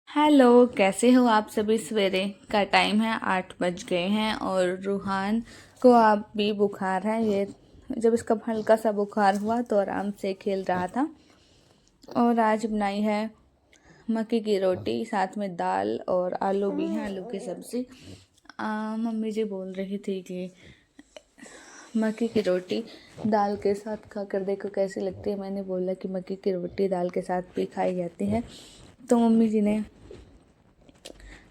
Hello, कैसे हो आप सभी। सवेरे का टाइम है, 8 बज गए हैं और रूहान को अब भी बुखार है। ये जब इसका हल्का सा बुखार हुआ तो आराम से खेल रहा था। और आज बनाई है मक्की की रोटी, साथ में दाल और आलू भी हैं, आलू की सब्ज़ी। मम्मी जी बोल रही थी कि मक्की की रोटी दाल के साथ खा कर देखो कैसी लगती है। मैंने बोला कि मक्की की रोटी दाल के साथ भी खाई जाती है, तो मम्मी जी ने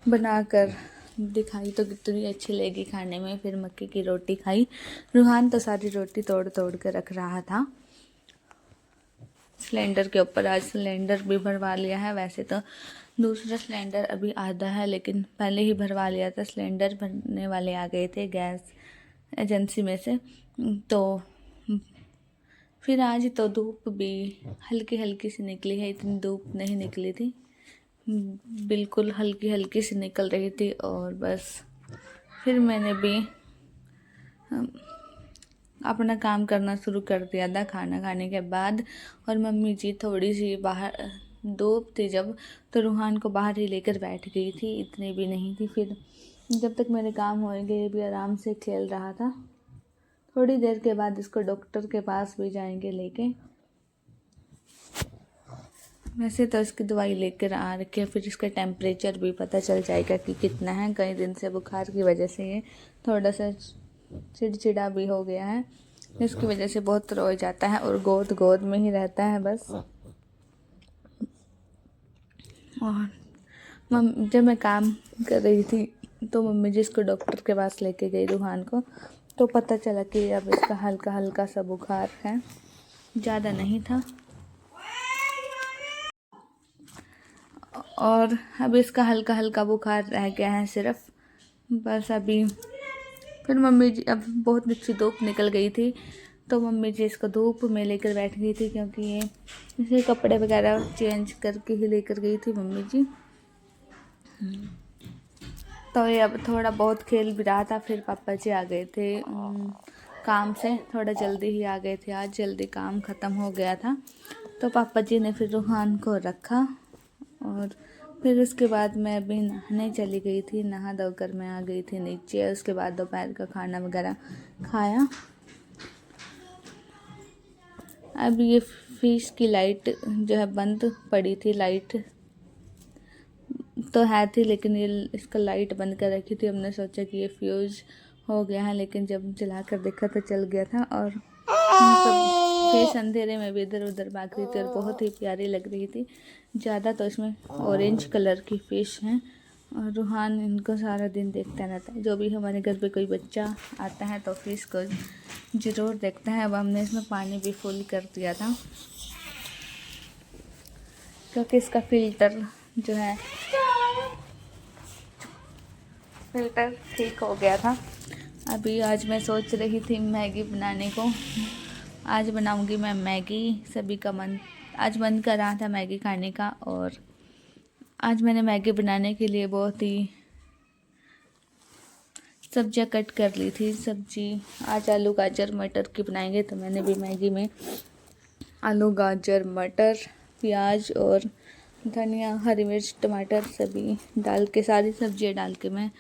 बनाकर दिखाई तो कितनी अच्छी लगी खाने में। फिर मक्की की रोटी खाई। रूहान तो सारी रोटी तोड़ तोड़ कर रख रहा था सिलेंडर के ऊपर। आज सिलेंडर भी भरवा लिया है। वैसे तो दूसरा सिलेंडर अभी आधा है, लेकिन पहले ही भरवा लिया था। सिलेंडर भरने वाले आ गए थे गैस एजेंसी में से। तो फिर आज तो धूप भी हल्की हल्की सी निकली है, इतनी धूप नहीं निकली थी, बिल्कुल हल्की हल्की सी निकल रही थी। और बस फिर मैंने भी अपना काम करना शुरू कर दिया था खाना खाने के बाद। और मम्मी जी थोड़ी सी बाहर, धूप थी जब, तो रूहान को बाहर ही लेकर बैठ गई थी, इतनी भी नहीं थी। फिर जब तक मेरे काम हो गए, ये भी आराम से खेल रहा था। थोड़ी देर के बाद इसको डॉक्टर के पास भी जाएंगे लेके। वैसे तो इसकी दवाई लेकर आ रखी है, फिर इसका टेम्परेचर भी पता चल जाएगा कि कितना है। कई दिन से बुखार की वजह से ये थोड़ा सा चिड़चिड़ा भी हो गया है, इसकी वजह से बहुत रो जाता है और गोद गोद में ही रहता है बस। और जब मैं काम कर रही थी तो मम्मी जी इसको डॉक्टर के पास लेके गई रूहान को, तो पता चला कि अब इसका हल्का हल्का सा बुखार है, ज़्यादा नहीं था। और अब इसका हल्का हल्का बुखार रह गया है सिर्फ, बस अभी। फिर मम्मी जी, अब बहुत अच्छी धूप निकल गई थी, तो मम्मी जी इसको धूप में लेकर बैठ गई थी, क्योंकि ये इसे कपड़े वगैरह चेंज करके ही लेकर गई थी मम्मी जी। तो ये अब थोड़ा बहुत खेल भी रहा था। फिर पापा जी आ गए थे काम से, थोड़ा जल्दी ही आ गए थे आज, जल्दी काम ख़त्म हो गया था। तो पापा जी ने फिर रूहान को रखा और फिर उसके बाद मैं अभी नहाने चली गई थी। नहा धोकर मैं आ गई थी नीचे। उसके बाद दोपहर का खाना वगैरह खाया। अब ये फिश की लाइट जो है बंद पड़ी थी। लाइट तो है थी, लेकिन ये इसका लाइट बंद कर रखी थी। हमने सोचा कि ये फ्यूज़ हो गया है, लेकिन जब जला कर देखा तो चल गया था। और सब फिश अंधेरे में भी इधर उधर भाग रही थी और बहुत ही प्यारी लग रही थी। ज़्यादा तो इसमें ऑरेंज कलर की फ़िश हैं। और रूहान इनको सारा दिन देखता रहता है। जो भी हमारे घर पे कोई बच्चा आता है तो फिश को ज़रूर देखता है। अब हमने इसमें पानी भी फुल कर दिया था, क्योंकि इसका फ़िल्टर जो है फ़िल्टर ठीक हो गया था। अभी आज मैं सोच रही थी मैगी बनाने को। आज बनाऊंगी मैं मैगी। सभी का मन कर रहा था मैगी खाने का। और आज मैंने मैगी बनाने के लिए बहुत ही सब्जियां कट कर ली थी। सब्जी आज आलू गाजर मटर की बनाएंगे, तो मैंने भी मैगी में आलू गाजर मटर प्याज और धनिया हरी मिर्च टमाटर सभी डाल के, सारी सब्जियां डाल के मैं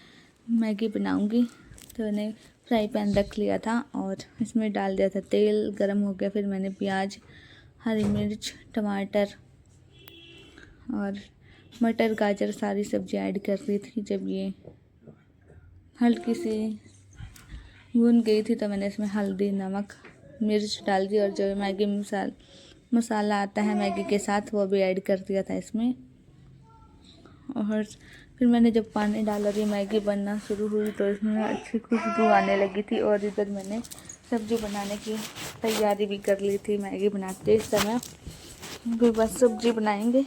मैगी बनाऊंगी। तो मैंने फ्राई पैन रख लिया था और इसमें डाल दिया था तेल। गरम हो गया, फिर मैंने प्याज हरी मिर्च टमाटर और मटर गाजर सारी सब्जियां ऐड कर दी थी। जब ये हल्की सी भून गई थी तो मैंने इसमें हल्दी नमक मिर्च डाल दी, और जो मैगी मसाला आता है मैगी के साथ वो भी ऐड कर दिया था इसमें। और फिर मैंने जब पानी डाला और ये मैगी बनना शुरू हुई तो इसमें अच्छी खुशबू आने लगी थी। और इधर मैंने सब्ज़ी बनाने की तैयारी भी कर ली थी। मैगी बनाते इस समय फिर बस सब्ज़ी बनाएंगे।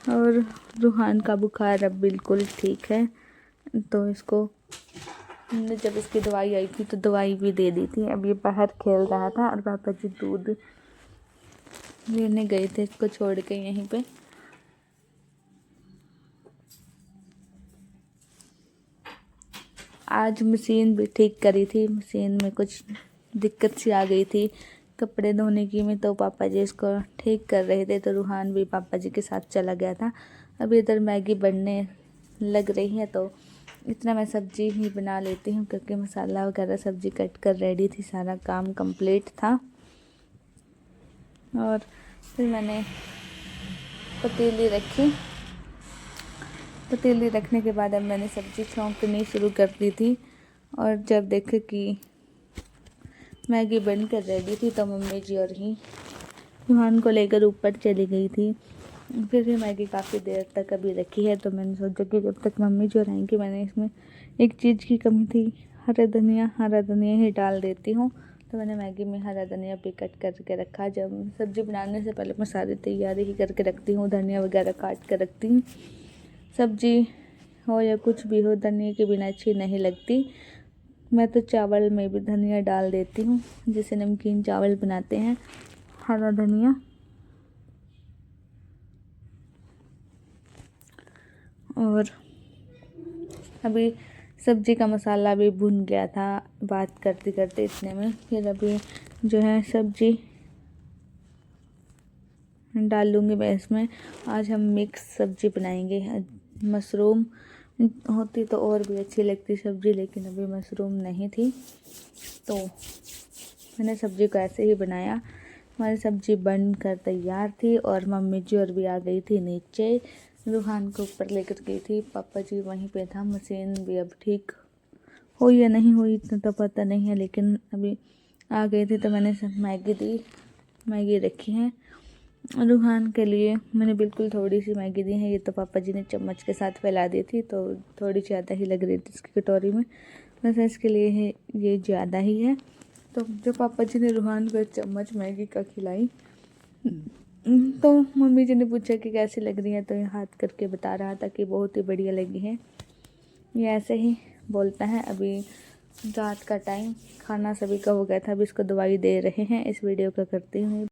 और रूहान का बुखार अब बिल्कुल ठीक है, तो इसको हमने जब इसकी दवाई आई थी तो दवाई भी दे दी थी। अब ये बाहर खेल रहा था और पापा जी दूध लेने गए थे इसको छोड़ के यहीं पे। आज मशीन भी ठीक करी थी। मशीन में कुछ दिक्कत सी आ गई थी कपड़े धोने की में, तो पापा जी इसको ठीक कर रहे थे, तो रूहान भी पापा जी के साथ चला गया था। अभी इधर मैगी बनने लग रही है, तो इतना मैं सब्जी ही बना लेती हूँ क्योंकि मसाला वगैरह सब्जी कट कर रेडी थी, सारा काम कंप्लीट था। और फिर मैंने पतीली रखी। पतीली रखने के बाद अब मैंने सब्जी छौंकनी शुरू कर दी थी। और जब देखे कि मैगी बनकर रेडी थी तो मम्मी जी और ही रूहान को लेकर ऊपर चली गई थी। फिर भी मैगी काफ़ी देर तक अभी रखी है, तो मैंने सोचा कि जब तक मम्मी जी और आएंगी, मैंने इसमें एक चीज़ की कमी थी, हरा धनिया ही डाल देती हूँ। तो मैंने मैगी में हरा धनिया भी कट करके रखा। जब सब्ज़ी बनाने से पहले मैं सारी तैयारी ही करके रखती हूँ, धनिया वगैरह काट कर रखती हूँ। सब्जी हो या कुछ भी हो, धनिया के बिना अच्छी नहीं लगती। मैं तो चावल में भी धनिया डाल देती हूँ, जैसे नमकीन चावल बनाते हैं, हरा धनिया। और अभी सब्जी का मसाला भी भुन गया था बात करते करते इतने में। फिर अभी जो है सब्जी डाल लूँगी मैं इसमें। आज हम मिक्स सब्जी बनाएंगे। मशरूम होती तो और भी अच्छी लगती सब्ज़ी, लेकिन अभी मशरूम नहीं थी, तो मैंने सब्ज़ी को ऐसे ही बनाया। हमारी सब्ज़ी बन कर तैयार थी और मम्मी जी और भी आ गई थी नीचे। रूहान को ऊपर लेकर गई थी, पापा जी वहीं पे था। मशीन भी अब ठीक हुई या नहीं हुई इतना तो पता नहीं है, लेकिन अभी आ गए थे तो मैंने सब मैगी दी। मैगी रखी है रूहान के लिए। मैंने बिल्कुल थोड़ी सी मैगी दी है, ये तो पापा जी ने चम्मच के साथ फैला दी थी, तो थोड़ी ज़्यादा ही लग रही थी इसकी कटोरी में। वैसे इसके लिए है ये ज़्यादा ही है। तो जो पापा जी ने रूहान को चम्मच मैगी का खिलाई, तो मम्मी जी ने पूछा कि कैसी लग रही है, तो ये हाथ करके बता रहा था कि बहुत ही बढ़िया लगी है। ये ऐसे ही बोलता है। अभी रात का टाइम, खाना सभी का हो गया था, अभी इसको दवाई दे रहे हैं। इस वीडियो का करती हूँ।